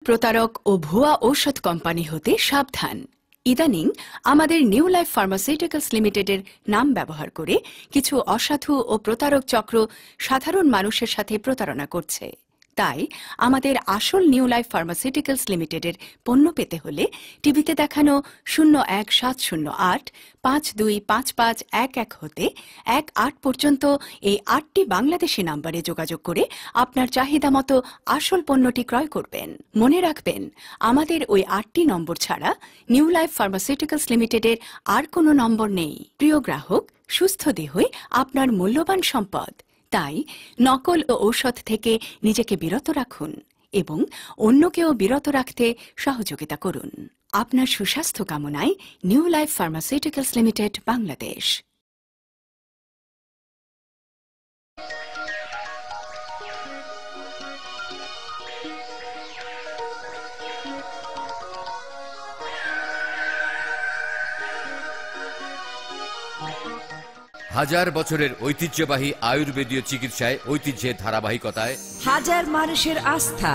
প্রতারক ও ভুয়া ঔষধ কোম্পানি হতে সাবধান। ইদানিং আমাদের নিউ লাইফ ফার্মাসিউটিক্যালস লিমিটেডের নাম ব্যবহার করে কিছু অসাধু ও প্রতারক চক্র সাধারণ মানুষের সাথে প্রতারণা করছে। তাই আমাদের আসল নিউ লাইফ ফার্মাসিউটিক্যালস লিমিটেডের পণ্য পেতে হলে টিভিতে দেখানো 017085255511 হতে 18 পর্যন্ত এই 8টি বাংলাদেশি নাম্বারে যোগাযোগ করে আপনার চাহিদা মতো আসল পণ্যটি ক্রয় করবেন। মনে রাখবেন, আমাদের ওই 8টি নম্বর ছাড়া নিউ লাইফ ফার্মাসিউটিক্যালস লিমিটেডের আর কোনো নম্বর নেই। প্রিয় গ্রাহক, সুস্থ দেহই আপনার মূল্যবান সম্পদ। তাই নকল ও ঔষধ থেকে নিজেকে বিরত রাখুন এবং অন্যকেও বিরত রাখতে সহযোগিতা করুন। আপনার সুস্বাস্থ্য কামনায় new life pharmaceuticals limited, Bangladesh. হাজার বছরের ঐতিহ্যবাহী আয়ুর্বেদীয় চিকিৎসায় ঐতিহ্যের ধারাবাহিকতায় হাজার মানুষের আস্থা,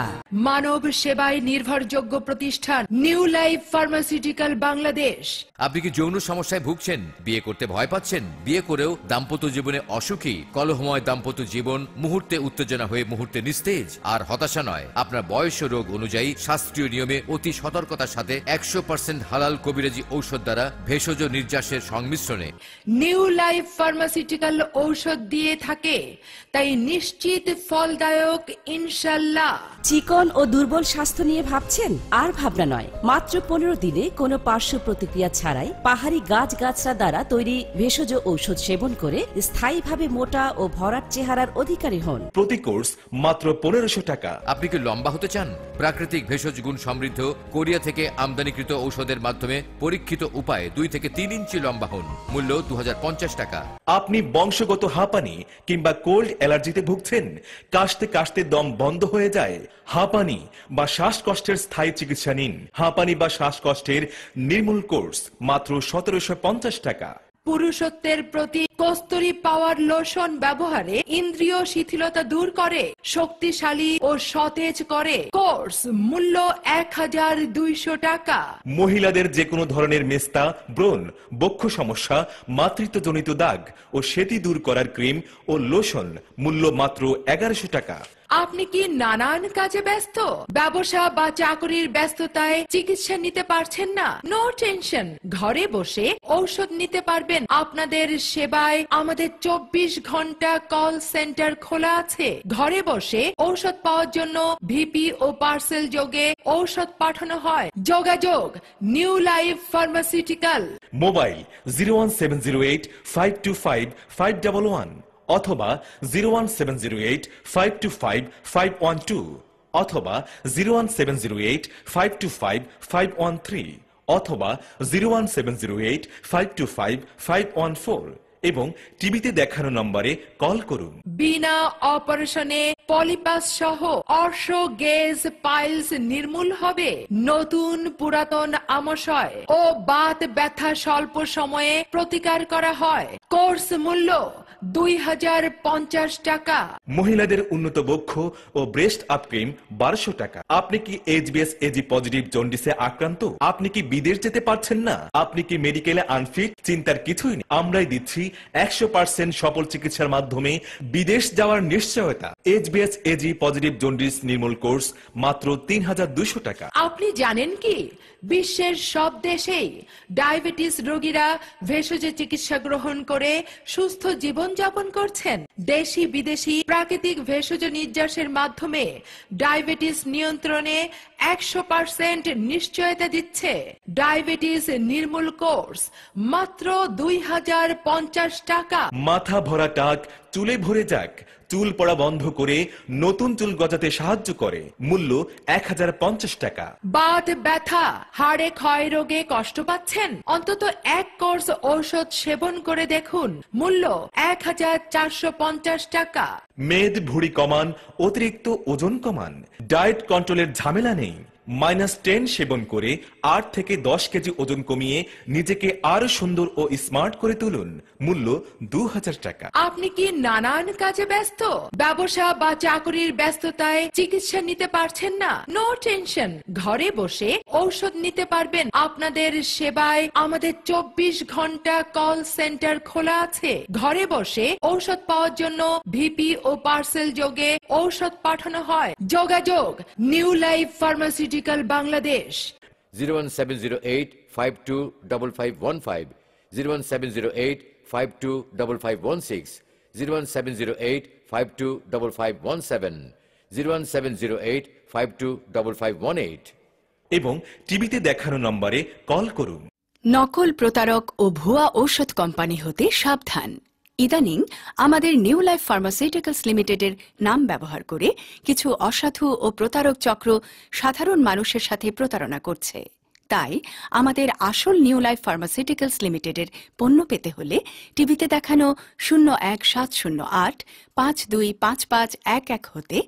মানব সেবায় নির্ভরযোগ্য প্রতিষ্ঠান নিউ লাইফ ফার্মাসিউটিক্যাল, বাংলাদেশ। আপনি কি যৌন সমস্যায় ভুগছেন? বিয়ে করতে ভয় পাচ্ছেন? বিয়ে করেও দাম্পত্য জীবনে অসুখী? কলহময় দাম্পত্য জীবন মুহূর্তে উত্তেজনা হয়ে মুহূর্তে নিস্তেজ? আর হতাশা নয়, আপনার বয়স ও রোগ অনুযায়ী শাস্ত্রীয় নিয়মে অতি সতর্কতার সাথে 100% হালাল কবিরাজি ঔষধ দ্বারা ভেষজ নির্যাসের সংমিশ্রণে নিউ লাইফ ফার্মাসিউটিক্যাল ঔষধ দিয়ে থাকে, তাই নিশ্চিত ফলদায়ক ইনশাল্লাহ। চিকন ও দুর্বল স্বাস্থ্য নিয়ে ভাবছেন? আর ভাবনা নয়, মাত্র 15 দিনে কোনো পার্শ্ব প্রতিক্রিয়া ছাড়াই পাহাড়ি গাছগাছরা দ্বারা তৈরি ভেষজ ঔষধ সেবন করে স্থায়ীভাবে মোটা ও ভরাট চেহারার অধিকারী হন। প্রতি কোর্স মাত্র 1500 টাকা। আপনি কি লম্বা হতে চান? প্রাকৃতিক ভেষজ গুণ সমৃদ্ধ কোরিয়া থেকে আমদানিকৃত ঔষধের মাধ্যমে পরীক্ষিত উপায়ে 2 থেকে 3 ইঞ্চি লম্বা হন। মূল্য 2050 টাকা। আপনি বংশগত হাঁপানি কিংবা কোল্ড অ্যালার্জিতে ভুগছেন? কাশতে কাশতে দম বন্ধ হয়ে যায়? হাঁপানি বা শ্বাসকষ্টের স্থায়ী চিকিৎসা নিন। হাঁপানি বা শ্বাসকষ্টের নির্মূল কোর্স মাত্র 1750 টাকা। পুরুষত্বের প্রতি কস্তুরী পাওয়ার লোশন ব্যবহারে ইন্দ্রিয় শিথিলতা দূর করে, শক্তিশালী ও সতেজ করে। কোর্স মূল্য 1200 টাকা। মহিলাদের যে কোনো ধরনের মেস্তা, ব্রণ, বক্ষ সমস্যা, মাতৃত্বজনিত দাগ ও সেতি দূর করার ক্রিম ও লোশন মূল্য মাত্র 1100 টাকা। আপনি কি নানান কাজে ব্যস্ত? ব্যবসা বা চাকরির ব্যস্ততায় চিকিৎসা নিতে পারছেন না? নো টেনশন, ঘরে বসে ঔষধ নিতে পারবেন। আপনাদের সেবায় আমাদের 24 ঘন্টা কল সেন্টার খোলা আছে। ঘরে বসে ঔষধ পাওয়ার জন্য ভিপি ও পার্সেল যোগে ঔষধ পাঠানো হয়। যোগাযোগ নিউ লাইফ ফার্মাসিউটিক্যাল। মোবাইল 01708525511 অথবা 01708525512 অথবা 01708525513 অথবা 01708525514 এবং টিভিতে দেখানো নম্বরে কল করুন। বিনা অপারেশনে পলিপাস সহ অর্শ, গেজ, পাইলস নির্মূল হবে। নতুন পুরাতন আমাশয় ও বাত ব্যথা স্বল্প সময়ে প্রতিকার করা হয়। কোর্স মূল্য 2050 টাকা। মহিলাদের উন্নত বক্ষ ও ব্রেস্ট আপ ক্রিম 1200 টাকা। আপনি কি এইচবিএস এজি পজিটিভ জন্ডিসে আক্রান্ত? আপনি কি বিদেশ যেতে পারছেন না? আপনি কি মেডিকেলে আনফিট? চিন্তার কিছুই নেই, আমরাই দিচ্ছি 100% সফল চিকিৎসার মাধ্যমে বিদেশ যাওয়ার নিশ্চয়তা। এইচবিএস এজি পজিটিভ জন্ডিস নির্মূল কোর্স মাত্র 3200 টাকা। আপনি জানেন কি, বিশ্বের সব দেশেই ডায়াবেটিস রোগীরা ভেষজ চিকিৎসা গ্রহণ করে সুস্থ জীবন যাপন করছেন। দেশি বিদেশি প্রাকৃতিক ভেষজ নির্যাসের মাধ্যমে ডায়াবেটিস নিয়ন্ত্রণে 100% নিশ্চয়তা দিচ্ছে। ডায়াবেটিস নির্মূল কোর্স মাত্র 2050 টাকা। মাথা ভরা টাক চুলে ভরে যাক, চুল পড়া বন্ধ করে নতুন চুল গজাতে সাহায্য করে। মূল্য 1050 টাকা। বাত ব্যথা, হাড়ে ক্ষয় রোগে কষ্ট পাচ্ছেন? অন্তত এক কোর্স ঔষধ সেবন করে দেখুন। মূল্য 1450 টাকা। মেদ ভুঁড়ি কমান, অতিরিক্ত ওজন কমান, ডায়েট কন্ট্রোলের ঝামেলা নেই। -10 সেবন করে 8 থেকে 10 কেজি ওজন কমিয়ে নিজেকে আরো সুন্দর ও স্মার্ট করে তুলুন। মূল্য 2000 টাকা। আপনি কি নানান কাজে ব্যস্ত? ব্যবসা বা চাকরির ব্যস্ততায় চিকিৎসা নিতে পারছেন না? নো টেনশন, ঘরে বসে ঔষধ নিতে পারবেন। আপনাদের সেবায় আমাদের 24 ঘন্টা কল সেন্টার খোলা আছে। ঘরে বসে ঔষধ পাওয়ার জন্য ভিপি ও পার্সেল যোগে ঔষধ পাঠানো হয়। যোগাযোগ নিউ লাইফ ফার্মাসিউটিক্যাল বাংলাদেশ। 01708525515, 01708525516, 01708525517, 01708525518 এবং টিভিতে দেখানো নম্বরে কল করুন। নকল, প্রতারক ও ভুয়া ঔষধ কোম্পানি হতে সাবধান। ইদানিং আমাদের নিউ লাইফ ফার্মাসিউটিক্যালস লিমিটেডের নাম ব্যবহার করে কিছু অসাধু ও প্রতারক চক্র সাধারণ মানুষের সাথে প্রতারণা করছে। তাই আমাদের আসল নিউ লাইফ ফার্মাসিউটিক্যালস লিমিটেডের পণ্য পেতে হলে টিভিতে দেখানো 01708-525511 হতে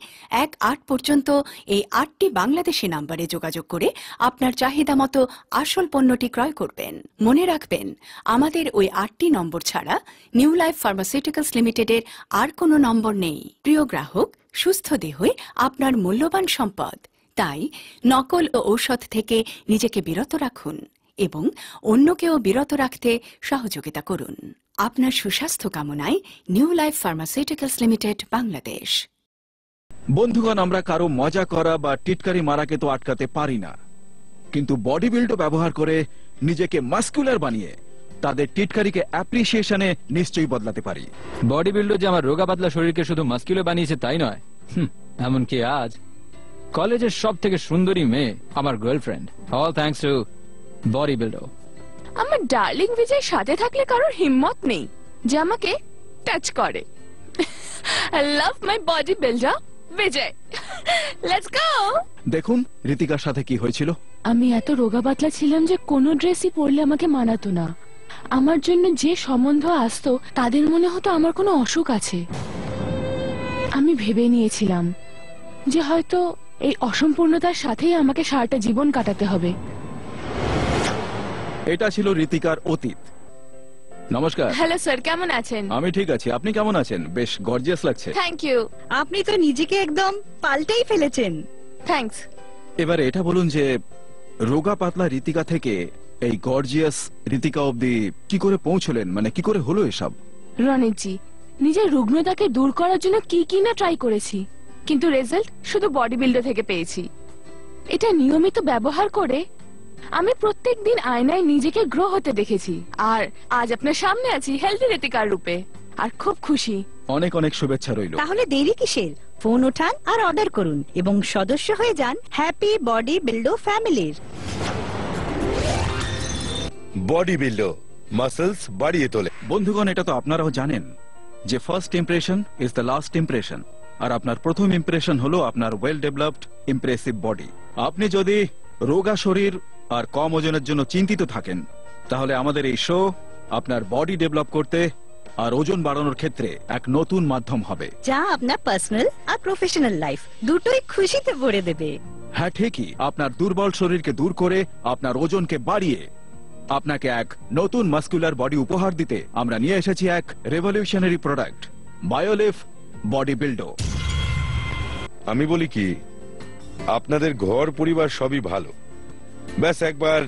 18 পর্যন্ত এই 8টি বাংলাদেশি নাম্বারে যোগাযোগ করে আপনার চাহিদা মতো আসল পণ্যটি ক্রয় করবেন। মনে রাখবেন, আমাদের ওই 8টি নম্বর ছাড়া নিউ লাইফ ফার্মাসিউটিক্যালস লিমিটেডের আর কোনো নম্বর নেই। প্রিয় গ্রাহক, সুস্থ দেহই আপনার মূল্যবান সম্পদ। তাই নকল ও ঔষধ থেকে নিজেকে বিরত রাখুন এবং অন্যকেও বিরত রাখতে সহযোগিতা করুন। আপনার সুস্বাস্থ্য কামনায় new life pharmaceuticals limited, Bangladesh. বন্ধুগণ, আমরা কারো মজা করা বা টিটকারি মারাকে তো আটকাতে পারি না, কিন্তু বডি বিল্ডও ব্যবহার করে নিজেকে মাস্কুলার বানিয়ে তাদের টিটকারিকে অ্যাপ্রিসিয়েশনে নিশ্চয়ই বদলাতে পারি। বডি বিল্ডার যে আমার রোগা পাতলা শরীরকে শুধু মাস্কুলার বানিয়েছে তাই নয়, এমনকি আজ কলেজের সব থেকে সুন্দরী মেয়ে আমার girlfriend, all thanks to bodybuilder. আমার ডার্লিং বিজয় সাথে থাকলে কারোর হিম্মত নেই যে আমাকে টাচ করে। I love my bodybuilder Bijoy. Let's go. দেখুন ঋতিকার সাথে কি হয়েছিল। আমি এত রোগা পাতলা ছিলাম যে কোনো ড্রেসই পরলে আমাকে মানাতো না। আমার জন্য যে সম্বন্ধ আসতো তাদের মনে হতো আমার কোনো অসুখ আছে। আমি ভেবে নিয়েছিলাম যে হয়তো এই অসম্পূর্ণতার সাথেই আমাকে সারাটা জীবন কাটাতে হবে। এটা ছিল ঋতিকার অতীত। নমস্কার। হ্যালো স্যার, কেমন আছেন? আমি ঠিক আছি, আপনি কেমন আছেন? বেশ গর্জিয়াস লাগছে। Thank you. আপনি তো নিজেকে একদম পাল্টেই ফেলেছেন। থ্যাঙ্কস। এবারে এটা বলুন যে রোগা পাতলা ঋতিকা থেকে এই গর্জিয়াস ঋতিকা অবধি কি করে পৌঁছলেন, মানে কি করে হলো এসব? রনিতজি, নিজের রুগ্নতাকে দূর করার জন্য কি কি না ট্রাই করেছি, কিন্তু রেজাল্ট শুধু বডি বিল্ডার থেকে পেয়েছি। এটা নিয়মিত ব্যবহার করে আমি প্রত্যেকদিন আয়নায় নিজেকে গ্রো হতে দেখেছি, আর আজ আপনার সামনে আছি হেলদি ঋতিকার রূপে, আর খুব খুশি। অনেক অনেক শুভেচ্ছা রইল। তাহলে দেরি কিসের? ফোন ওঠান আর অর্ডার করুন এবং সদস্য হয়ে যান হ্যাপি বডি বিল্ডো ফ্যামিলির। বডি বিল্ডো মাসলস বাড়িয়ে তোলে। বন্ধুগণ, এটা তো আপনারাও জানেন যে first impression is the last impression, আর আপনার প্রথম ইমপ্রেশন হলো আপনার ওয়েল ডেভেলপড ইমপ্রেসিভ বডি। আপনি যদি রোগা শরীর আর কম ওজনের জন্য চিন্তিত থাকেন, তাহলে আমাদের এই শো আপনার বডি ডেভেলপ করতে আর ওজন বাড়ানোর ক্ষেত্রে এক নতুন মাধ্যম হবে, যা আপনার পার্সোনাল আর প্রফেশনাল লাইফ দুটোই খুশিতে ভরে দেবে। হ্যাঁ ঠিকই, আপনার দুর্বল শরীরকে দূর করে আপনার ওজনকে বাড়িয়ে আপনাকে এক নতুন মাস্কুলার বডি উপহার দিতে আমরা নিয়ে এসেছি এক রেভলিউশনারি প্রোডাক্ট, বায়োলিফ বডি বিল্ডো। আমি বলি কি, আপনাদের ঘর পরিবার সবই ভালো, ব্যাস একবার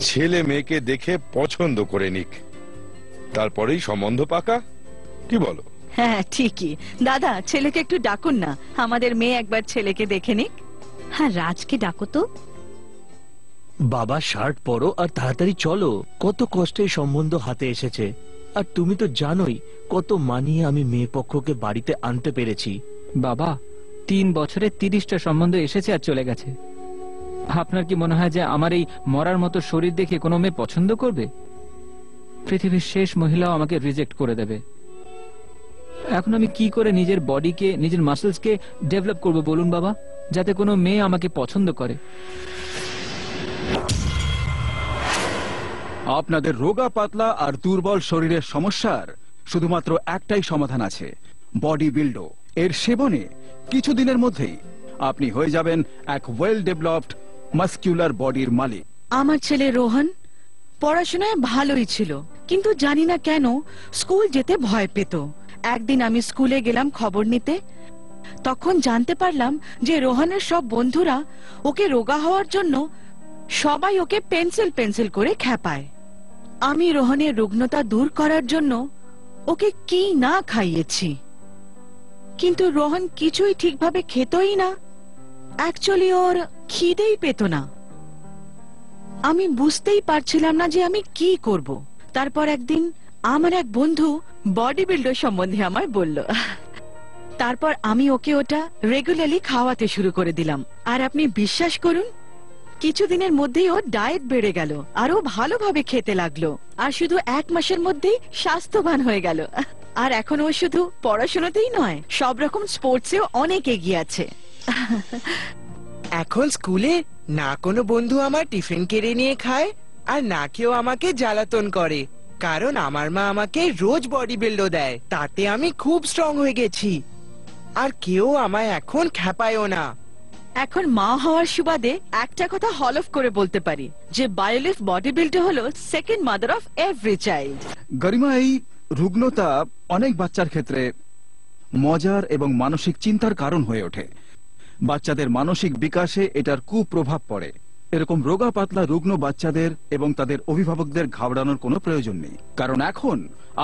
ছেলে মেয়েকে দেখে পছন্দ করে নিক, তারপরেই সম্বন্ধ পাকা। কি বলো? হ্যাঁ ঠিকই। দাদা, ছেলেকে একটু ডাকুন না, আমাদের মেয়ে একবার ছেলেকে দেখে নিক। হ্যাঁ, রাজকে ডাকো তো। বাবা, শার্ট পরো আর তাড়াতাড়ি চলো, কত কষ্টে সম্বন্ধ হাতে এসেছে। আর তুমি তো জানোই কত মানিয়ে আমি মেয়ে পক্ষকে বাড়িতে আনতে পেরেছি। বাবা, 3 বছরে 30টা সম্বন্ধ এসেছে আর চলে গেছে। আপনার কি মনে হয় যে আমার এই মরার মতো শরীর দেখে কোনো মেয়ে পছন্দ করবে? পৃথিবীর শেষ মহিলাও আমাকে রিজেক্ট করে দেবে। এখন আমি কি করে নিজের বডিকে, নিজের মাসলসকে ডেভেলপ করব বলুন বাবা, যাতে কোনো মেয়ে আমাকে পছন্দ করে? আপনাদের রোগা পাতলা আর দুর্বল শরীরের সমস্যার শুধুমাত্র একটাই সমাধান আছে, বডি বিল্ডো। এর সেবনে কিছুদিনের মধ্যেই আপনি হয়ে যাবেন এক ওয়েল ডেভেলপড মাস্কুলার বডির মালিক। আমার ছেলে রোহন পড়াশোনায় ভালোই ছিল, কিন্তু জানি না কেন স্কুল যেতে ভয় পেত। একদিন আমি স্কুলে গেলাম খবর নিতে, তখন জানতে পারলাম যে রোহনের সব বন্ধুরা ওকে রোগা হওয়ার জন্য সবাই ওকে পেন্সিল পেন্সিল করে খ্যাপায়। আমি রোহনের রুগ্নতা দূর করার জন্য ওকে কি না খাইয়েছি, কিন্তু রোহন কিছুই ঠিকভাবে খেতই না। অ্যাকচুয়ালি ওর খিদেই পেত না। আমি বুঝতেই পারছিলাম না যে আমি কি করব। তারপর একদিন আমার এক বন্ধু বডি বিল্ডার সম্বন্ধে আমায় বলল। তারপর আমি ওকে ওটা রেগুলারলি খাওয়াতে শুরু করে দিলাম, আর আপনি বিশ্বাস করুন কিছুদিনের মধ্যেই ও ডায়েট বেড়ে গেল, আর ও ভালোভাবে খেতে লাগলো, আর শুধু 1 মাসের মধ্যেই স্বাস্থ্যবান হয়ে গেল। আর এখন ও শুধু পড়াশোনাতেই নয়, সব রকম স্পোর্টসেও অনেক এগিয়ে আছে। এখন স্কুলে না কোনো বন্ধু আমার টিফিন কেড়ে নিয়ে খায়, আর না কেউ আমাকে জ্বালাতন করে, কারণ আমার মা আমাকে রোজ বডি বিল্ডও দেয়। তাতে আমি খুব স্ট্রং হয়ে গেছি, আর কেউ আমায় এখন খ্যাপায়ও না। এখন মা হওয়ার সুবাদে একটা কথা হলফ করে বলতে পারি যে বায়োলিফ বডি বিল্ডার হলো second mother of every child. Garima, এই রুগ্নতা অনেক বাচ্চার ক্ষেত্রে মজার এবং মানসিক চিন্তার কারণ হয়ে ওঠে। বাচ্চাদের মানসিক বিকাশে এটার কুপ্রভাব পড়ে। এরকম রোগা পাতলা রুগ্ন বাচ্চাদের এবং তাদের অভিভাবকদের ঘাবড়ানোর কোনো প্রয়োজন নেই, কারণ এখন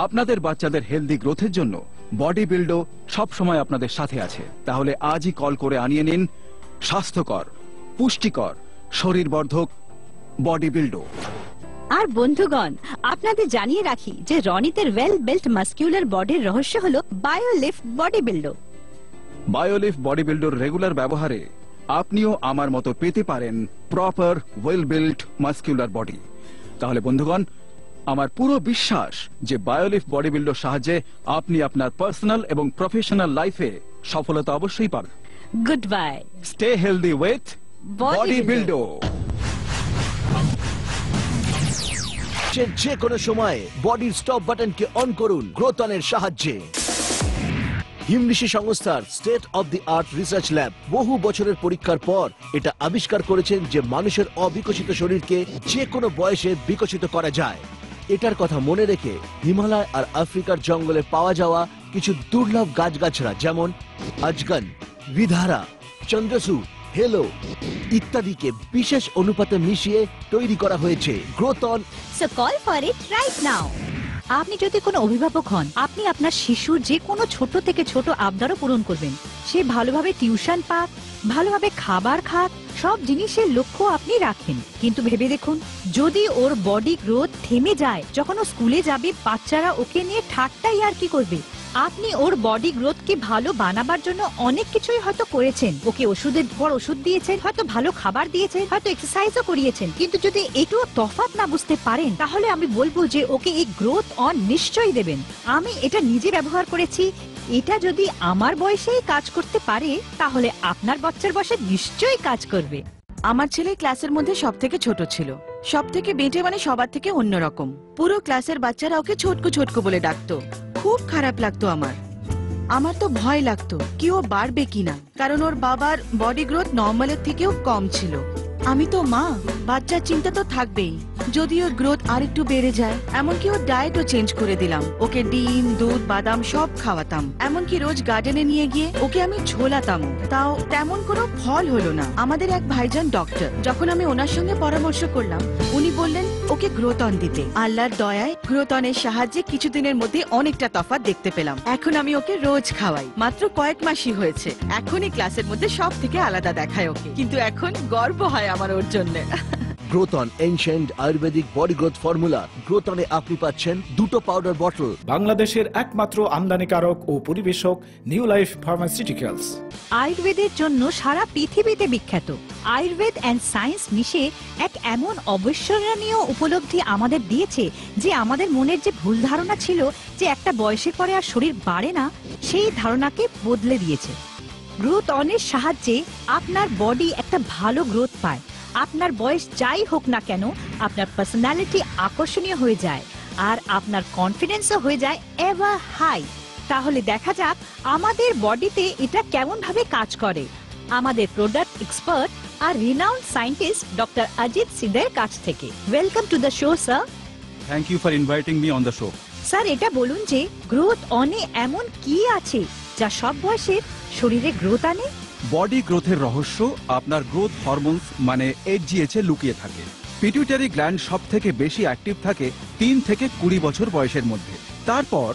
আপনাদের বাচ্চাদের হেলদি গ্রোথের জন্য বডি বিল্ডও সবসময় আপনাদের সাথে আছে। তাহলে আজই কল করে আনিয়ে নিন স্বাস্থ্যকর, পুষ্টিকর, শরীরবর্ধক বডি বিল্ডও। আর বন্ধুগণ, আপনাদের জানিয়ে রাখি যে রনিতের ওয়েল বিল্ট মাস্কুলার বডির রহস্য হলো Biolift body builder. Biolift body builder regular ব্যবহারে আপনিও আমার মতো পেতে পারেন proper well built muscular body. তাহলে বন্ধুগণ, আমার পুরো বিশ্বাস যে বায়োলিফ বডি বিল্ডার সাহায্যে আপনি আপনার পার্সোনাল এবং প্রফেশনাল লাইফে সফলতা অবশ্যই পাবেন। Good bye. Stay healthy with body builder. যে কোনো সময় বডির স্টপ বাটনকে অন করুন গ্রোথনের সাহায্যে। হিমঋষি সংস্থার state of the art research lab বহু বছরের পরীক্ষার পর এটা আবিষ্কার করেছেন যে মানুষের অবিকশিত শরীরকে যে কোনো বয়সে বিকশিত করা যায়। এটার কথা মনে রেখে হিমালয় আর আফ্রিকার জঙ্গলে পাওয়া যাওয়া কিছু দুর্লভ গাছগাছড়া যেমন আজগন, বিধারা, চন্দ্রসু, হেলো ইত্যাদিকে বিশেষ অনুপাতে মিশিয়ে তৈরি করা হয়েছে Growthon. So call for it right now. আপনি যদি কোনো অভিভাবক হন, আপনি আপনার শিশুর যে কোনো ছোট থেকে ছোট আবদারও পূরণ করবেন। সে ভালোভাবে টিউশন পাক, ভালোভাবে খাবার খাক, সব জিনিসের লক্ষ্য আপনি রাখেন। কিন্তু ভেবে দেখুন, যদি ওর বডি গ্রোথ থেমে যায়, যখন ও স্কুলে যাবে বাচ্চারা ওকে নিয়ে ঠাট্টাই আর কি করবে। আপনি ওর বডি গ্রোথকে ভালো বানাবার জন্য অনেক কিছুই হয়তো করেছেন, ওকে ওষুধের পর ওষুধ দিয়েছেন, হয়তো ভালো খাবার দিয়েছেন, হয়তো এক্সারসাইজও করিয়েছেন, কিন্তু যদি একটুও তফাৎ না বুঝতে পারেন, তাহলে আমি বলবো যে ওকে এই গ্রোথ অন নিশ্চয়ই দেবেন। আমি এটা নিজে ব্যবহার করেছি। এটা যদি আমার বয়সেই কাজ করতে পারে, তাহলে আপনার বাচ্চার বয়সে নিশ্চয়ই কাজ করবে। আমার ছেলে ক্লাসের মধ্যে সব থেকে ছোট ছিল, সব থেকে বেটে, মানে সবার থেকে অন্যরকম। পুরো ক্লাসের বাচ্চারা ওকে ছোটকু ছোটকু বলে ডাকতো। খুব খারাপ লাগতো আমার তো ভয় লাগতো কি ও বাড়বে কিনা, কারণ ওর বাবার বডি গ্রোথ নর্মালের থেকেও কম ছিল। আমি তো মা, বাচ্চার চিন্তা তো থাকবেই। যদি ওর গ্রোথ আর একটু বেড়ে যায়, এমনকি ওর ডায়েটও চেঞ্জ করে দিলাম। ওকে ডিম, দুধ, বাদাম সব খাওয়াতাম। এমনকি রোজ গার্ডেনে নিয়ে গিয়ে ওকে আমি ঝোলাতাম। তাও তেমন কোনো ফল হলো না। আমাদের এক ভাইজান ডক্টর, যখন আমি ওনার সঙ্গে পরামর্শ করলাম, উনি বললেন ওকে গ্রোথন দিতে। আল্লাহর দয়ায় গ্রোথনের সাহায্যে কিছুদিনের মধ্যে অনেকটা তফাৎ দেখতে পেলাম। এখন আমি ওকে রোজ খাওয়াই। মাত্র কয়েক মাসই হয়েছে, এখনই ক্লাসের মধ্যে সব থেকে আলাদা দেখায় ওকে, কিন্তু এখন গর্ব হয় আমার ওর জন্য। Growthon ancient ayurvedic body growth formula. গ্রোথনে আপনি পাচ্ছেন 2টো পাউডার বটল। বাংলাদেশের একমাত্র আমদানিকারক ও পরিবেশক নিউ লাইফ ফার্মাসিউটিক্যালস। আয়ুর্বেদের জন্য সারা পৃথিবীতে বিখ্যাত। আয়ুর্বেদ এন্ড সায়েন্স মিশে এক এমন অবিস্মরণীয় উপলব্ধি আমাদের দিয়েছে যে আমাদের মনের যে ভুল ধারণা ছিল যে একটা বয়সের পরে আর শরীর বাড়ে না, সেই ধারণাকে বদলে দিয়েছে। গ্রোথ অনের সাহায্যে আপনার বডি একটা ভালো গ্রোথ পায়। আপনার বয়স যাই হোক না কেন, আপনার পার্সোনালিটি আকর্ষণীয় হয়ে যায়, আর আপনার কনফিডেন্সও হয়ে যায় এভার হাই। তাহলে দেখা যাক আমাদের বডিতে এটা কেমন ভাবে কাজ করে। আমাদের প্রোডাক্ট এক্সপার্ট আর রিনাউন্ড সায়েন্টিস্ট ডক্টর অজিত সিদ্ধের কাছ থেকে। Welcome to the show sir. Thank you for inviting me on the show. Sir, এটা বলুন যে গ্রোথ অনে এমন কি আছে যা সব বয়সের শরীরে গ্রোথ আনে? বডি গ্রোথের রহস্য আপনার গ্রোথ হরমোনস মানে HGH এ লুকিয়ে থাকে। পিটুইটারি গ্ল্যান্ড সব থেকে বেশি অ্যাক্টিভ থাকে 3 থেকে 20 বছর বয়সের মধ্যে। তারপর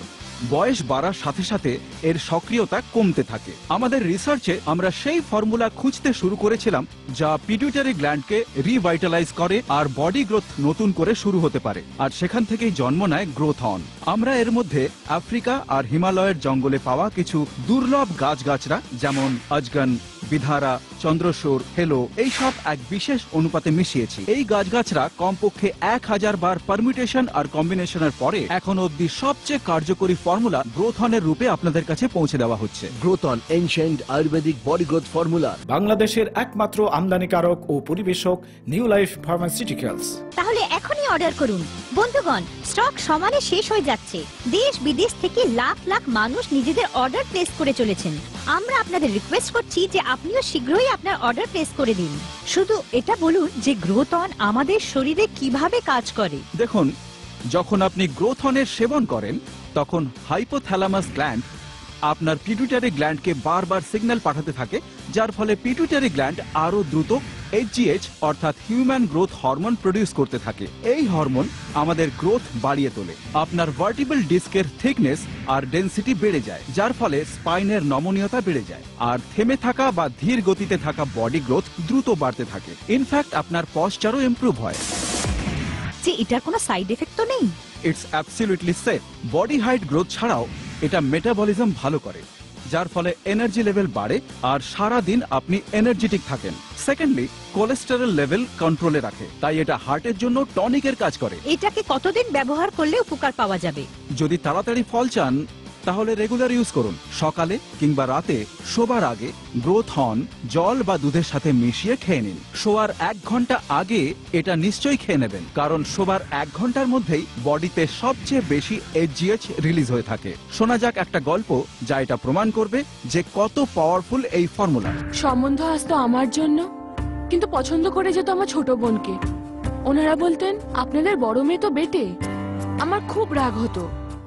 বয়স বাড়ার সাথে সাথে এর সক্রিয়তা কমতে থাকে। আমাদের রিসার্চে আমরা সেই ফর্মুলা খুঁজতে শুরু করেছিলাম যা পিটুইটারি গ্ল্যান্ডকে রিভাইটালাইজ করে আর বডি গ্রোথ নতুন করে শুরু হতে পারে, আর সেখান থেকেই জন্ম নেয় গ্রোথ অন। আমরা এর মধ্যে আফ্রিকা আর হিমালয়ের জঙ্গলে পাওয়া কিছু দুর্লভ গাছগাছরা যেমন অজগন, বিধারা, চন্দ্রসূর, হেলো এইসব এক বিশেষ অনুপাতে মিশিয়েছি। এই গাছগাছরা কমপক্ষে 1000 বার পারমিউটেশন আর কম্বিনেশনের পরে এখন অব্দি সবচেয়ে কার্যকরী ফর্মুলা গ্রোথ অনের রূপে আপনাদের কাছে পৌঁছে দেওয়া হচ্ছে। Growth on ancient ayurvedic body growth formula, বাংলাদেশের একমাত্র আমদানিকারক ও পরিবেশক নিউ লাইফ ফার্মাসিউটিক্যালস। তাহলে এখনই অর্ডার করুন। বন্ধুগণ, স্টক সমানে শেষ হয়ে যাচ্ছে। দেশ বিদেশ থেকে লাখ লাখ মানুষ নিজেদের অর্ডার প্লেস করে চলেছেন। আমরা আপনাদের রিকোয়েস্ট করছি যে আপনিও শীঘ্রই আপনার অর্ডার প্লেস করে দিন। শুধু এটা বলুন যে গ্রোথ অন আমাদের শরীরে কিভাবে কাজ করে। দেখুন, যখন আপনি গ্রোথ অনের সেবন করেন তখন হাইপোথ্যালামাস গ্ল্যান্ড আপনার পিটুইটারি গ্ল্যান্ডকে বারবার সিগন্যাল পাঠাতে থাকে, যার ফলে পিটুইটারি গ্ল্যান্ড আরো দ্রুত HGH অর্থাৎ হিউম্যান গ্রোথ হরমোন প্রডিউস করতে থাকে। এই হরমোন আমাদের গ্রোথ বাড়িয়ে তোলে। আপনার ভার্টিবল ডিস্কের থিকনেস আর ডেনসিটি বেড়ে যায়, যার ফলে স্পাইনের নমনীয়তা বেড়ে যায় আর থেমে থাকা বা ধীর গতিতে থাকা বডি গ্রোথ দ্রুত বাড়তে থাকে। ইনফ্যাক্ট আপনার পশ্চারও ইমপ্রুভ হয়। যে এটার কোনো সাইড এফেক্ট তো নেই? It's absolutely safe. Body height growth ছাড়াও এটা মেটাবলিজম ভালো করে, যার ফলে এনার্জি লেভেল বাড়ে আর সারা দিন আপনি এনার্জেটিক থাকেন। সেকেন্ডলি, কোলেস্টেরল লেভেল কন্ট্রোলে রাখে, তাই এটা হার্টের জন্য টনিকের কাজ করে। এটাকে কতদিন ব্যবহার করলে উপকার পাওয়া যাবে? যদি তাড়াতাড়ি ফল চান তাহলে রেগুলার ইউজ করুন। সকালে কিংবা রাতে শোবার আগে গ্রোথ হর্ন জল বা দুধের সাথে মিশিয়ে খেয়ে নিন। শোয়ার 1 ঘন্টা আগে এটা নিশ্চয়ই খেয়ে নেবেন, কারণ শোবার 1 ঘন্টার মধ্যেই বডিতে সবচেয়ে বেশি HGH রিলিজ হয়ে থাকে। শোনা যাক একটা গল্প যা এটা প্রমাণ করবে যে কত পাওয়ারফুল এই ফর্মুলা। সম্বন্ধ আসতো আমার জন্য, কিন্তু পছন্দ করে যেত আমার ছোট বোনকে। ওনারা বলতেন আপনাদের বড় মেয়ে তো বেটে। আমার খুব রাগ হতো।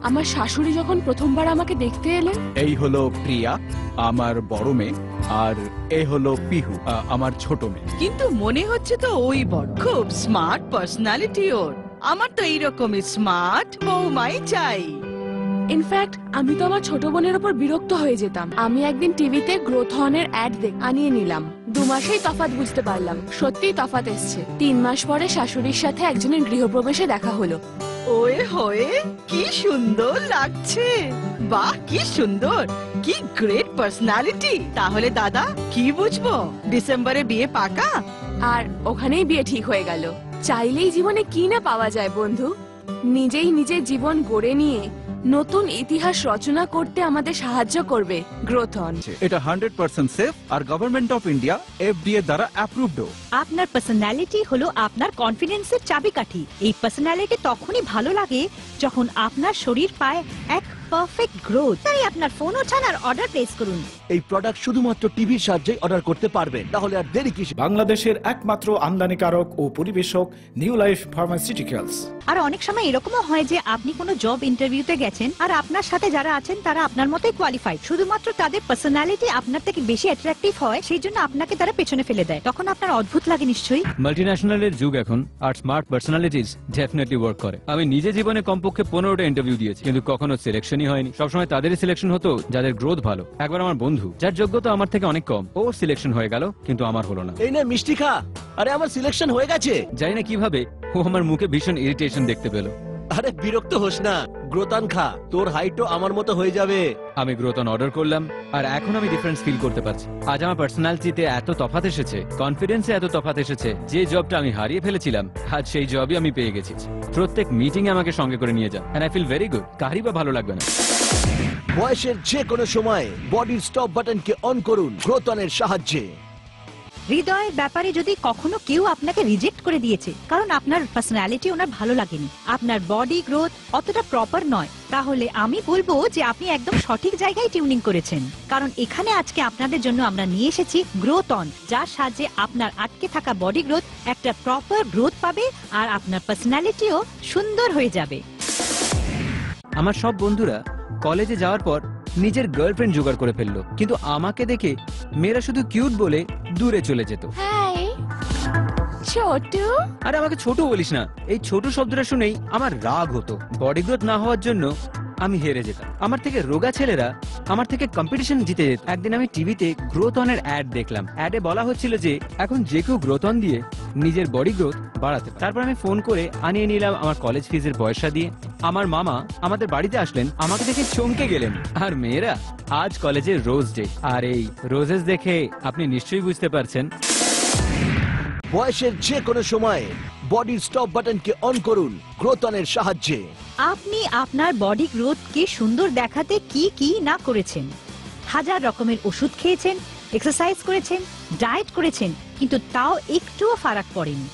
আমার শাশুড়ি যখন প্রথমবার আমাকে দেখতে এলেন। এই হলো প্রিয়া, আমার বড় মেয়ে, আর এ হলো পিহু, আমার ছোট মেয়ে। কিন্তু মনে হচ্ছে তো ওই বড়। খুব স্মার্ট পার্সোনালিটি ওর। আমার তো এইরকমই স্মার্ট বৌমাই চাই। ইনফ্যাক্ট আমি তো আমার ছোট বোনের উপর বিরক্ত হয়ে যেতাম। আমি একদিন টিভিতে গ্রোথ হর্নের অ্যাড আনিয়ে নিলাম। 2 মাসেই তফাৎ বুঝতে পারলাম। সত্যিই তফাৎ এসছে। 3 মাস পরে শাশুড়ির সাথে একজনের গৃহপ্রবেশে দেখা হলো। ওয়ে হয়ে কি সুন্দর লাগছে। বাহ, কি সুন্দর, কি গ্রেট পার্সোনালিটি। তাহলে দাদা কি বুঝবো, ডিসেম্বরে বিয়ে পাকা? আর ওখানেই বিয়ে ঠিক হয়ে গেল। চাইলেই জীবনে কি না পাওয়া যায় বন্ধু। নিজেই নিজের জীবন গড়ে নিয়ে নতুন ইতিহাস রচনা করতে আমাদের সাহায্য করবে গ্রোথ অন। এটা 100% সেফ আর গভর্নমেন্ট অফ ইন্ডিয়া FDA দ্বারা অ্যাপ্রুভড। আপনার পার্সোনালিটি হলো আপনার কনফিডেন্সের চাবিকাঠি। এই পার্সোনালিটি তখনই ভালো লাগে যখন আপনার শরীর পায় এক পারফেক্ট গ্রোথ। তাই আপনার ফোন ওঠান আর অর্ডার প্লেস করুন। এই প্রোডাক্ট শুধুমাত্র টিভির সাহায্যে অর্ডার করতে পারবেন, তাহলে আর দেরি কিসে? বাংলাদেশের একমাত্র আমদানিকারক ও পরিবেশক নিউ লাইফ ফার্মাসিউটিক্যালস। আর অনেক সময় এরকমও হয় যে আপনি কোনো জব ইন্টারভিউতে গেছেন আর আপনার সাথে যারা আছেন তারা আপনার মতোই কোয়ালিফাইড, শুধুমাত্র তাদের পার্সোনালিটি আপনার থেকে বেশি অ্যাট্রাকটিভ হয়, সেই জন্য আপনাকে তারা পেছনে ফেলে দেয়। তখন আপনার অদ্ভুত লাগে নিশ্চয়ই। মাল্টিন্যাশনালের যুগ এখন, আর স্মার্ট পার্সোনালিটিজ ডেফিনেটলি ওয়ার্ক করে। আমি নিজে জীবনে কমপক্ষে 15টা ইন্টারভিউ দিয়েছি, কিন্তু কখনো সিলেকশনই হয়নি। সবসময় তাদেরই সিলেকশন হতো যাদের গ্রোথ ভালো। একবার আমার বন্ধু, যার যোগ্যতা আমার থেকে অনেক কম, ওর সিলেকশন হয়ে গেল, কিন্তু আমার হলো না। এই না মিষ্টি খা। আরে আমার সিলেকশন হয়ে গেছে। জানি না কিভাবে ও আমার মুখে ভীষণ ইরিটেশন দেখতে পেল। আরে বিরক্ত হোস না, গ্রোথান খা, তোর হাইটও আমার মতো হয়ে যাবে। আমি গ্রোথন অর্ডার করলাম আর এখন আমি ডিফারেন্স ফিল করতে পারছি। আজ আমার পার্সোনালিটিতে এত তফাৎ এসেছে, কনফিডেন্সে এত তফাৎ এসেছে, যে জবটা আমি হারিয়ে ফেলেছিলাম আজ সেই জবই আমি পেয়ে গেছি। প্রত্যেক মিটিং এ আমাকে সঙ্গে করে নিয়ে যান, and I feel very good. কারই বা ভালো লাগবে না? বয়সের যে কোনো সময় বডির স্টপ বাটনকে অন করুন গ্রোথনের সাহায্যে। হৃদয়ের ব্যাপারে যদি কখনো কেউ আপনাকে রিজেক্ট করে দিয়েছে কারণ আপনার পার্সোনালিটি ওনার ভালো লাগেনি, আপনার বডি গ্রোথ অতটা প্রপার নয়, তাহলে আমি বলবো যে আপনি একদম সঠিক জায়গায় টিউনিং করেছেন। কারণ এখানে আজকে আপনাদের জন্য আমরা নিয়ে এসেছি গ্রোথ অন, যার সাহায্যে আপনার আটকে থাকা বডি গ্রোথ একটা প্রপার গ্রোথ পাবে আর আপনার পার্সোনালিটিও সুন্দর হয়ে যাবে। আমার সব বন্ধুরা কলেজে যাওয়ার পর নিজের গার্লফ্রেন্ড জোগাড় করে ফেললো, কিন্তু আমাকে দেখে মেয়েরা শুধু কিউট বলে দূরে চলে যেত। হাই ছোটু। আরে আমাকে ছোট বলিস না, এই ছোট শব্দটা শুনেই আমার রাগ হতো। বডি গ্রোথ না হওয়ার জন্য আমি হেরে যেতাম। আমার থেকে রোগা ছেলেরা আমার থেকে কম্পিটিশন জিতে যেত। একদিন আমি টিভিতে গ্রোথ অনের অ্যাড দেখলাম। অ্যাডে বলা হচ্ছিল যে এখন যে কেউ গ্রোথ অন দিয়ে নিজের বডি গ্রোথ বাড়াতে পারে। তারপর আমি ফোন করে আনিয়ে নিলাম আমার কলেজ ফিজের পয়সা দিয়ে। আমার মামা আমাদের বাড়িতে আসলেন, আমাকে দেখে চমকে গেলেন। আর মেয়েরা, আজ কলেজে রোজ ডে, আর এই রোজেস দেখে আপনি নিশ্চয়ই বুঝতে পারছেন বয়সের যে কোনো সময়ে বডির স্টপ বাটনকে অন করুন গ্রোথ অনের সাহায্যে। আপনি আপনার বডি গ্রোথকে সুন্দর দেখাতে কি কি না করেছেন, হাজার রকমের ওষুধ খেয়েছেন, এক্সারসাইজ করেছেন, ডায়েট করেছেন, কিন্তু তাও একটুও ফারাক পড়েনি।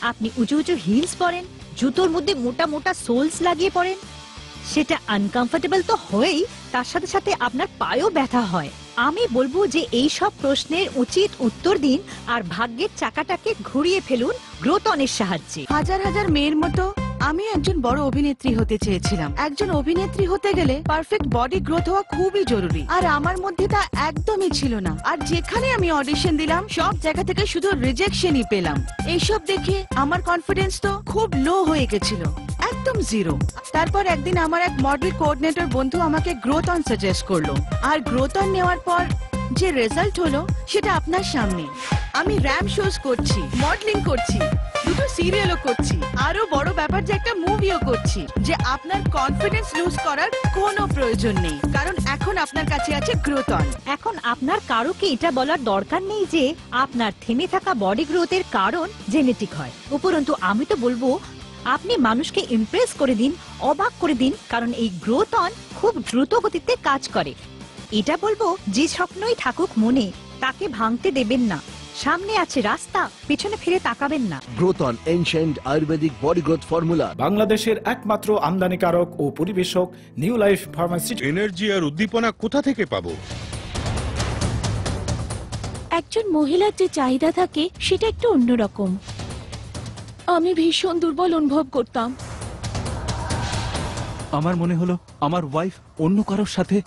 আপনি উঁচু উঁচু হিলস পরেন, জুতোর মধ্যে মোটা মোটা সোলস লাগিয়ে পরেন, সেটা আনকমফোর্টেবল তো হয়ই, তার সাথে সাথে আপনার পায়েও ব্যথা হয়। আমি বলবো যে এই সব প্রশ্নের উচিত উত্তর দিন আর ভাগ্যের চাকাটাকে ঘুরিয়ে ফেলুন গ্রোথ অনের সাহায্যে। হাজার হাজার মেয়ের মতো আমি একজন বড় অভিনেত্রী হতে চেয়েছিলাম। একজন অভিনেত্রী হতে গেলে পারফেক্ট বডি গ্রোথ হওয়া খুবই জরুরি, আর আমার মধ্যে তা একদমই ছিল না। আর যেখানে আমি অডিশন দিলাম সব জায়গা থেকে শুধু রিজেকশনই পেলাম। এইসব দেখে আমার কনফিডেন্স তো খুব লো হয়ে গেছিল, একদম জিরো। তারপর একদিন আমার এক মডেল কোঅর্ডিনেটর বন্ধু আমাকে গ্রোথ অন সাজেস্ট করলো, আর গ্রোথ অন নেওয়ার পর যে রেজাল্ট হলো সেটা আপনার সামনে। আমি র্যাম্প শোজ করছি, মডেলিং করছি, দুটো সিরিয়ালও করছি, আরো বড় ব্যাপার যে একটা মুভিও করছি। যে আপনার কনফিডেন্স লুজ করার কোনো প্রয়োজন নেই, কারণ এখন আপনার কাছে আছে গ্রোথ অন। এখন আপনার কারোকে এটা বলার দরকার নেই যে আপনার থেমে থাকা বডি গ্রোথের কারণ জেনেটিক হয়। উপরন্তু আমি তো বলবো আপনি মানুষকে ইমপ্রেস করে দিন, অবাক করে দিন, কারণ এই গ্রোথ অন খুব দ্রুত গতিতে কাজ করে। এটা বলবো যে স্বপ্নই থাকুক মনে, তাকে ভাঙতে দেবেন না। সামনে আছে রাস্তা, পেছনে ফিরে তাকাবেন না। Growth on ancient ayurvedic body growth formula, বাংলাদেশের একমাত্র আমদানিকারক ও পরিবেশক নিউ লাইফ ফার্মাসিউটিক্যালস। এনার্জি আর উদ্দীপনা কোথা থেকে পাবো? একজন মহিলার যে চাহিদা থাকে সেটা একটু অন্যরকম। আমি ভীষণ দুর্বল অনুভব করতাম। আমার মনে হলো আমার ওয়াইফ অন্য কারোর সাথে।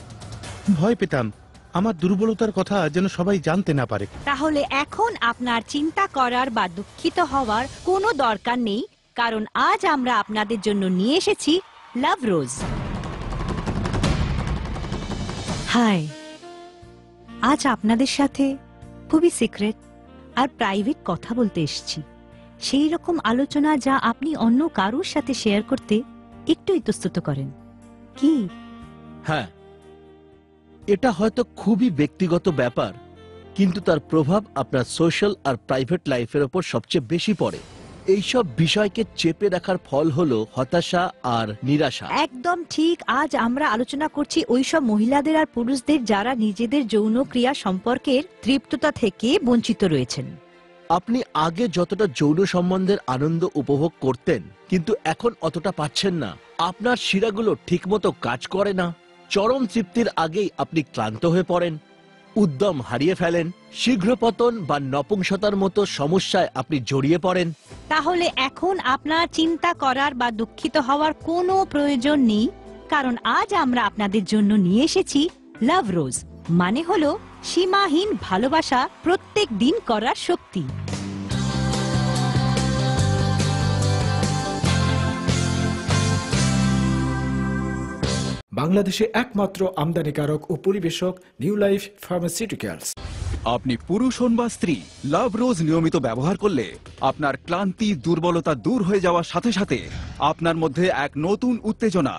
ভয় পেতাম আমার দুর্বলতার কথা যেন সবাই জানতে না পারে। তাহলে এখন আপনার চিন্তা করার বা দুঃখিত হওয়ার কোনো দরকার নেই, কারণ আজ আমরা আপনাদের জন্য নিয়ে এসেছি লাভ রোজ। হাই, আজ আপনাদের সাথে খুবই সিক্রেট আর প্রাইভেট কথা বলতে এসেছি। সেই রকম আলোচনা যা আপনি অন্য কারোর সাথে শেয়ার করতে একটু ইতস্তত করেন। কি? হ্যাঁ, এটা হয়তো খুবই ব্যক্তিগত ব্যাপার, কিন্তু তার প্রভাব আপনার সোশ্যাল আর প্রাইভেট লাইফের ওপর সবচেয়ে বেশি পড়ে। এইসব বিষয়কে চেপে রাখার ফল হলো হতাশা আর নিরাশা। একদম ঠিক। আজ আমরা আলোচনা করছি ওইসব মহিলাদের আর পুরুষদের যারা নিজেদের যৌন ক্রিয়া সম্পর্কের তৃপ্ততা থেকে বঞ্চিত রয়েছেন। আপনি আগে যতটা যৌন সম্বন্ধের আনন্দ উপভোগ করতেন, কিন্তু এখন অতটা পাচ্ছেন না। আপনার শিরাগুলো ঠিকমতো কাজ করে না, চরম তৃপ্তির আগেই আপনি ক্লান্ত হয়ে পড়েন, উদ্যম হারিয়ে ফেলেন, শীঘ্র পতন বা নপুংসতার মতো সমস্যায় আপনি জড়িয়ে পড়েন। তাহলে এখন আপনার চিন্তা করার বা দুঃখিত হওয়ার কোনো প্রয়োজন নেই, কারণ আজ আমরা আপনাদের জন্য নিয়ে এসেছি লাভ রোজ, মানে হলো সীমাহীন ভালোবাসা প্রত্যেক দিন করার শক্তি। বাংলাদেশে একমাত্র আমদানিকারক ও পরিবেশক নিউ লাইফ ফার্মাসিউটিক্যালস। আপনি পুরুষ হন বা স্ত্রী, লাভ রোজ নিয়মিত ব্যবহার করলে আপনার ক্লান্তি দুর্বলতা দূর হয়ে যাওয়ার সাথে সাথে আপনার মধ্যে এক নতুন উত্তেজনা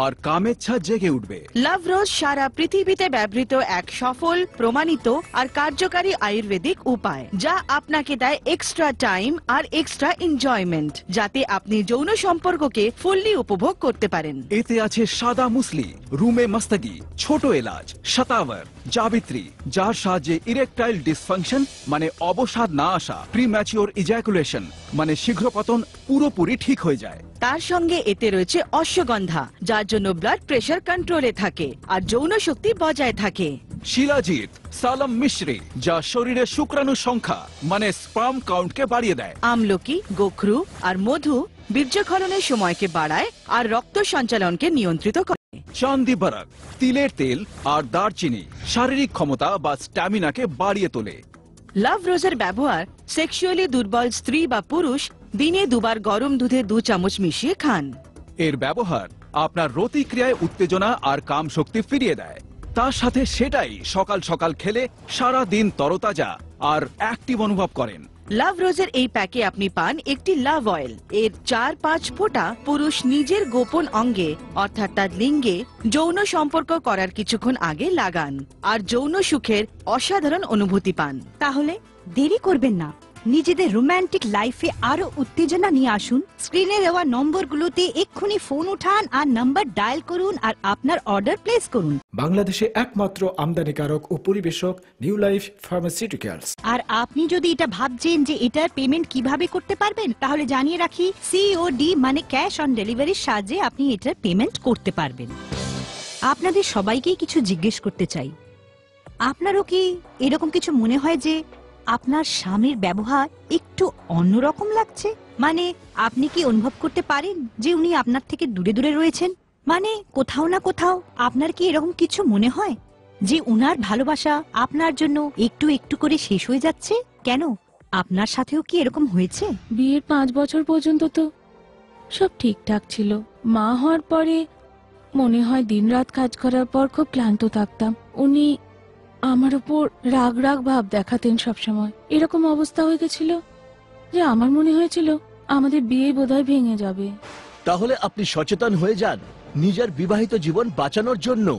আর কামেচ্ছা জেগে উঠবে। লাভ রোজ সারা পৃথিবীতে ব্যবহৃত এক সফল, প্রমাণিত আর কার্যকারী আয়ুর্বেদিক উপায়, যা আপনাকে দেয় এক্সট্রা টাইম আর এক্সট্রা এনজয়মেন্ট, যাতে আপনি যৌন সম্পর্ককে ফুললি উপভোগ করতে পারেন। এতে আছে সাদা মুসলি, রুমে মস্তগি, ছোট এলাচ, শতাওয়ার, জাবিত্রী, যার সাহায্যে ইরেকটাইল ডিসফাংশন মানে অবসাদ না আসা, প্রিম্যাচিওর ইজাকুলেশন মানে শীঘ্র পতন পুরোপুরি ঠিক হয়ে যায়। তার সঙ্গে এতে রয়েছে অশ্বগন্ধা, যার জন্য ব্লাড প্রেশার কন্ট্রোলে থাকে আর যৌন শক্তি বজায় থাকে। শিলাজিৎ, সালাম মিশ্রি, যা শরীরে শুক্রাণু সংখ্যা মানে স্পার্ম কাউন্টকে বাড়িয়ে দেয়। আমলকি, গোখরু আর মধু বীর্যক্ষরণের সময়কে বাড়ায় আর রক্ত সঞ্চালনকে নিয়ন্ত্রিত করে। চান্দি বরক, তিলের তেল আর দারচিনি শারীরিক ক্ষমতা বা স্ট্যামিনাকে বাড়িয়ে তোলে। লাভ রোজের ব্যবহার সেক্সুয়ালি দুর্বল স্ত্রী বা পুরুষ দিনে দুবার গরম দুধে 2 চামচ মিশিয়ে খান। এর ব্যবহার আপনার রতিক্রিয়ায় উত্তেজনা আর কাম শক্তি ফিরিয়ে দেয়। তার সাথে সেটাই সকাল সকাল খেলে সারা দিন তরতাজা আর অ্যাক্টিভ অনুভব করেন। লাভ রোজের এই প্যাকে আপনি পান একটি লাভ অয়েল। এর 4-5 ফোঁটা পুরুষ নিজের গোপন অঙ্গে অর্থাৎ তার লিঙ্গে যৌন সম্পর্ক করার কিছুক্ষণ আগে লাগান আর যৌন সুখের অসাধারণ অনুভূতি পান। তাহলে দেরি করবেন না, নিজেদের রোমান্টিক লাইফে আরো উত্তেজনা নিয়ে আসুন। স্ক্রিনে দেওয়া নম্বরগুলোতে এক্ষুনি ফোন উঠান আর নাম্বার ডায়াল করুন আর আপনার অর্ডার প্লেস করুন। বাংলাদেশে একমাত্র আমদানিকারক ও পরিবেশক নিউ লাইফ ফার্মাসিউটিক্যালস। আর আপনি যদি এটা ভাবছেন যে এটার পেমেন্ট কিভাবে করতে পারবেন, তাহলে জানিয়ে রাখি COD মানে ক্যাশ অন ডেলিভারির সাহায্যে আপনি এটার পেমেন্ট করতে পারবেন। আপনাদের সবাইকেই কিছু জিজ্ঞেস করতে চাই, আপনারও কি এরকম কিছু মনে হয় যে আপনার স্বামীর ব্যবহার একটু অন্যরকম লাগছে? মানে আপনি কি অনুভব করতে পারেন যে উনি আপনার থেকে দূরে দূরে রয়েছেন? মানে কোথাও না কোথাও আপনার কি এরকম কিছু মনে হয় যে উনার ভালোবাসা আপনার জন্য একটু একটু করে শেষ হয়ে যাচ্ছে? কেন, আপনার সাথেও কি এরকম হয়েছে? বিয়ের 5 বছর পর্যন্ত তো সব ঠিকঠাক ছিল। মা হওয়ার পরে মনে হয় দিনরাত কাজ করার পর খুব ক্লান্ত থাকতাম। উনি আমার উপর রাগ রাগ ভাব দেখাতেন সবসময়। এরকম অবস্থা হয়ে গেছিল যে আমার মনে হয়েছিল আমাদের বিয়ে বোধহয় ভেঙে যাবে। তাহলে আপনি সচেতন হয়ে যান নিজের বিবাহিত জীবন বাঁচানোর জন্য।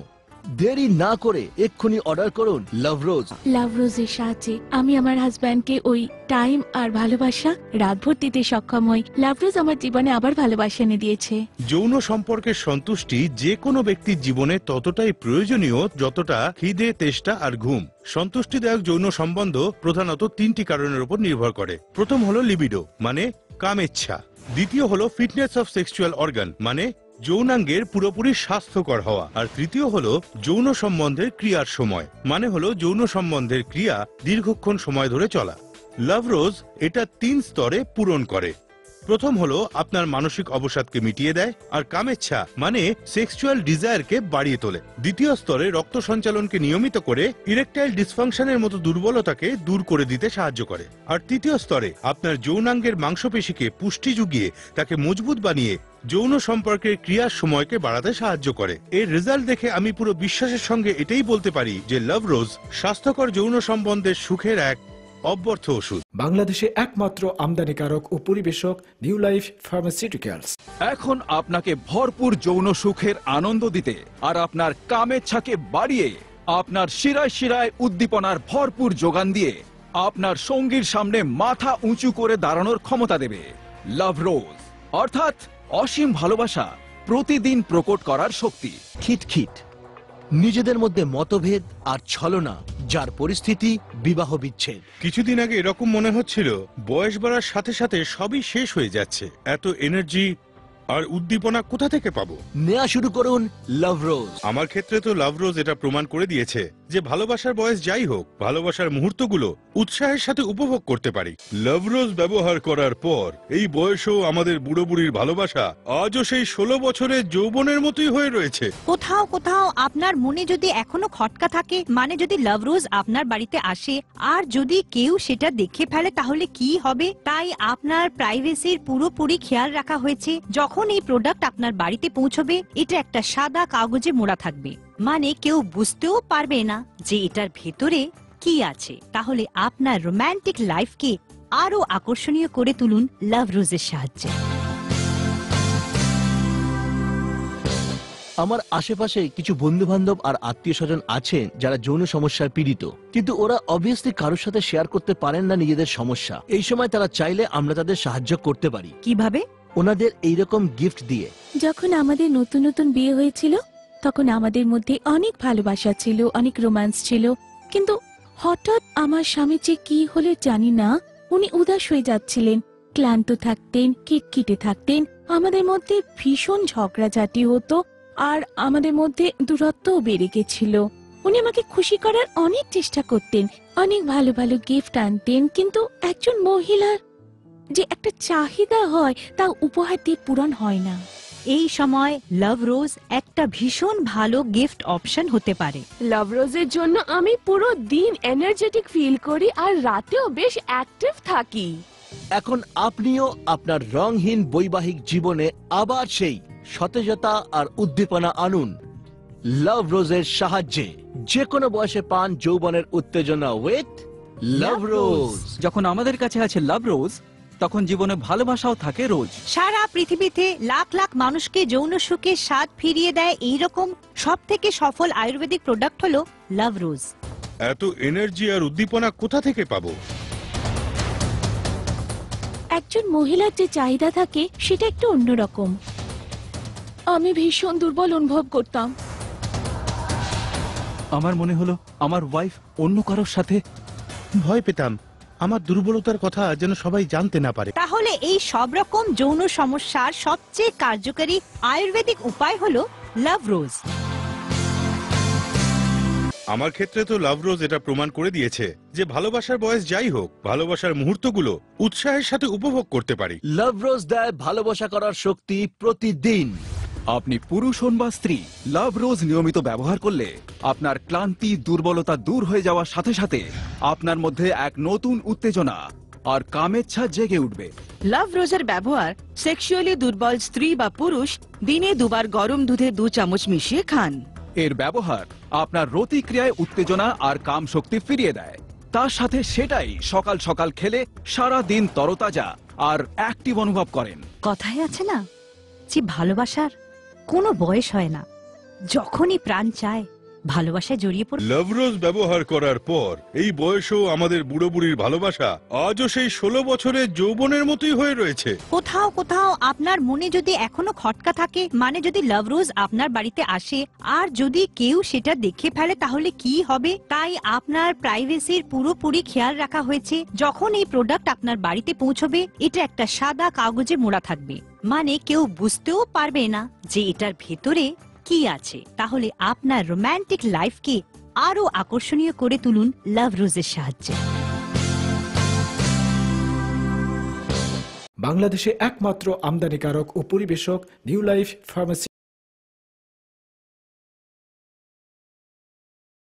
দেরি না করে এক্ষুনি অর্ডার করুন লাভ রোজ। লাভ রোজের সাহায্যে আমি আমার হাজব্যান্ডকে ওই টাইম আর ভালোবাসা রাতভর দিতে সক্ষম হই। লাভ রোজ আমার জীবনে আবার ভালোবাসা এনে দিয়েছে। যৌন সম্পর্কের সন্তুষ্টি যে কোনো ব্যক্তির জীবনে ততটাই প্রয়োজনীয় যতটা খিদে, তেষ্টা আর ঘুম। সন্তুষ্টিদায়ক যৌন সম্বন্ধ প্রধানত 3টি কারণের উপর নির্ভর করে। প্রথম হলো লিবিডো মানে কামেচ্ছা, দ্বিতীয় হলো ফিটনেস অফ সেক্সুয়াল অর্গান মানে যৌনাঙ্গের পুরোপুরি স্বাস্থ্যকর হওয়া, আর তৃতীয় হলো যৌন সম্বন্ধের ক্রিয়ার সময় মানে হলো যৌন সম্বন্ধের ক্রিয়া দীর্ঘক্ষণ সময় ধরে চলা। লাভ রোজ এটা 3 স্তরে পূরণ করে। প্রথম হলো আপনার মানসিক অবসাদকে মিটিয়ে দেয়, আর কামেচ্ছা মানে সেক্সুয়াল ডিজায়ারকে বাড়িয়ে তোলে। দ্বিতীয় স্তরে রক্ত সঞ্চালনকে নিয়মিত করে ইরেকটাইল ডিসফাংশনের মতো দুর্বলতাকে দূর করে দিতে সাহায্য করে। আর তৃতীয় স্তরে আপনার যৌনাঙ্গের মাংসপেশিকে পুষ্টি যুগিয়ে তাকে মজবুত বানিয়ে যৌন সম্পর্কের ক্রিয়ার সময়কে বাড়াতে সাহায্য করে। এর রেজাল্ট দেখে আমি পুরো বিশ্বাসের সঙ্গে এটাই বলতে পারি যে লাভ রোজ স্বাস্থ্যকর যৌন সম্বন্ধের সুখের এক অব্যর্থ ওষুধ। বাংলাদেশে একমাত্র আমদানিকারক ও পরিবেশক নিউ লাইফ ফার্মাসিউটিক্যালস। এখন আপনাকে ভরপুর যৌন সুখের আনন্দ দিতে আর আপনার কামেচ্ছাকে বাড়িয়ে আপনার শিরায় শিরায় উদ্দীপনার ভরপুর যোগান দিয়ে আপনার সঙ্গীর সামনে মাথা উঁচু করে দাঁড়ানোর ক্ষমতা দেবে লাভ রোজ, অর্থাৎ অসীম ভালোবাসা প্রতিদিন প্রকট করার শক্তি। খিটখিট, নিজেদের মধ্যে মতভেদ আর ছলনা, যার পরিস্থিতি বিবাহ বিচ্ছেদ। কিছুদিন আগে এরকম মনে হচ্ছিল বয়স বাড়ার সাথে সাথে সবই শেষ হয়ে যাচ্ছে। এত এনার্জি আর উদ্দীপনা কোথা থেকে পাবো? নেওয়া শুরু করুন লাভ রোজ। আমার ক্ষেত্রে তো লাভ রোজ এটা প্রমাণ করে দিয়েছে যে ভালোবাসার বয়স যাই হোক, ভালোবাসার মুহূর্তগুলো উৎসাহের সাথে উপভোগ করতে পারি। লাভ রোজ ব্যবহার করার পর এই বয়সেও আমাদের বুড়ো বুড়ির ভালোবাসা আজও সেই 16 বছরের যৌবনের মতোই হয়ে রয়েছে। কোথাও কোথাও আপনার মনে যদি এখনো খটকা থাকে, মানে যদি লাভ রোজ আপনার বাড়িতে আসে আর যদি কেউ সেটা দেখে ফেলে তাহলে কি হবে? তাই আপনার প্রাইভেসির পুরোপুরি খেয়াল রাখা হয়েছে। যখন এই প্রোডাক্ট আপনার বাড়িতে পৌঁছবে, এটা একটা সাদা কাগজে মোড়া থাকবে, মানে কেউ বুঝতেও পারবে না যে এটার ভেতরে কি আছে। তাহলে আপনার রোমান্টিক লাইফকে আরো আকর্ষণীয় করে তুলুন লাভ রোজের সাহায্যে। আমার আশেপাশে কিছু বন্ধু বান্ধব আর আত্মীয় স্বজন আছেন যারা যৌন সমস্যায় পীড়িত, কিন্তু ওরা অবভিয়াসলি কারোর সাথে শেয়ার করতে পারেন না নিজেদের সমস্যা। এই সময় তারা চাইলে আমরা তাদের সাহায্য করতে পারি। কিভাবে? ওনাদের এইরকম গিফট দিয়ে। যখন আমাদের নতুন নতুন বিয়ে হয়েছিল তখন আমাদের মধ্যে অনেক ভালোবাসা ছিল, অনেক রোম্যান্স ছিল, কিন্তু হঠাৎ আমার স্বামী যে কি হলে জানি না, উনি উদাস হয়ে যাচ্ছিলেন, ক্লান্ত থাকতেন, খিটখিটে থাকতেন, আমাদের মধ্যে ভীষণ ঝগড়াঝাটি হতো আর আমাদের মধ্যে দূরত্বও বেড়ে গেছিল। উনি আমাকে খুশি করার অনেক চেষ্টা করতেন, অনেক ভালো ভালো গিফট আনতেন, কিন্তু একজন মহিলার যে একটা চাহিদা হয় তা উপহার দিয়ে পূরণ হয় না। এই সময় লাভ রোজ একটা ভীষণ ভালো গিফট অপশন হতে পারে। লাভ রোজের জন্য আমি পুরো দিন এনার্জেটিক ফিল করি আর রাতেও বেশ অ্যাক্টিভ থাকি। এখন আপনিও আপনার রংহীন বৈবাহিক জীবনে আবার সেই সতেজতা আর উদ্দীপনা আনুন লাভ রোজের সাহায্যে। যে কোনো বয়সে পান যৌবনের উত্তেজনা উইথ লাভ রোজ। যখন আমাদের কাছে আছে লাভ রোজ, তখন জীবনে ভালোবাসাও থাকে রোজ। সারা পৃথিবীতে লাখ লাখ মানুষকে যৌন সুখে স্বাদ ফিরিয়ে দেয় এইরকম সব থেকে সফল আয়ুর্বেদিক প্রোডাক্ট হলো লাভ রোজ। এত এনার্জি আর উদ্দীপনা কোথা থেকে পাবো? একজন মহিলার যে চাহিদা থাকে সেটা একটু অন্যরকম। আমি ভীষণ দুর্বল অনুভব করতাম। আমার মনে হলো আমার ওয়াইফ অন্য কারোর সাথে। ভয় পেতাম আমার দুর্বলতার কথা যেন সবাই জানতে না পারে। তাহলে এই সব রকম যৌন সমস্যার সবচেয়ে কার্যকরী আয়ুর্বেদিক উপায় হলো লাভ রোজ। আমার ক্ষেত্রে তো লাভ রোজ এটা প্রমাণ করে দিয়েছে যে ভালোবাসার বয়স যাই হোক, ভালোবাসার মুহূর্তগুলো উৎসাহের সাথে উপভোগ করতে পারি। লাভ রোজ দেয় ভালোবাসা করার শক্তি প্রতিদিন। আপনি পুরুষ হন বা স্ত্রী, লাভ রোজ নিয়মিত ব্যবহার করলে আপনার ক্লান্তি দুর্বলতা দূর হয়ে যাওয়ার সাথে সাথে আপনার মধ্যে এক নতুন উত্তেজনা আর কামেচ্ছা জেগে উঠবে। লাভ রোজের ব্যবহার সেক্সুয়ালি দুর্বল স্ত্রী বা পুরুষ দিনে দুবার গরম দুধে 2 চামচ মিশিয়ে খান। এর ব্যবহার আপনার রতিক্রিয়ায় উত্তেজনা আর কাম শক্তি ফিরিয়ে দেয়। তার সাথে সেটাই সকাল সকাল খেলে সারা দিন তরতাজা আর অ্যাক্টিভ অনুভব করেন। কথায় আছে না যে ভালোবাসার কোনো বয়স হয় না, যখনই প্রাণ চায় ভালোবাসায় জড়িয়ে পড়ে। লাভ রোজ ব্যবহার করার পর এই বয়সেও আমাদের বুড়ো বুড়ির ভালোবাসা আজও সেই 16 বছরের যৌবনের মতোই হয়ে রয়েছে। কোথাও কোথাও আপনার মনে যদি এখনো খটকা থাকে, মানে যদি লাভ রোজ আপনার বাড়িতে আসে আর যদি কেউ সেটা দেখে ফেলে, তাহলে কি হবে? তাই আপনার প্রাইভেসির পুরোপুরি খেয়াল রাখা হয়েছে। যখন এই প্রোডাক্ট আপনার বাড়িতে পৌঁছবে, এটা একটা সাদা কাগজে মোড়া থাকবে, মানে কেউ বুঝতেও পারবে না যে এটার ভেতরে কি আছে। তাহলে আপনার রোমান্টিক লাইফকে আরো আকর্ষণীয় করে তুলুন লাভ রোজের সাহায্যে। বাংলাদেশে একমাত্র আমদানিকারক ও পরিবেশক নিউ লাইফ ফার্মেসি।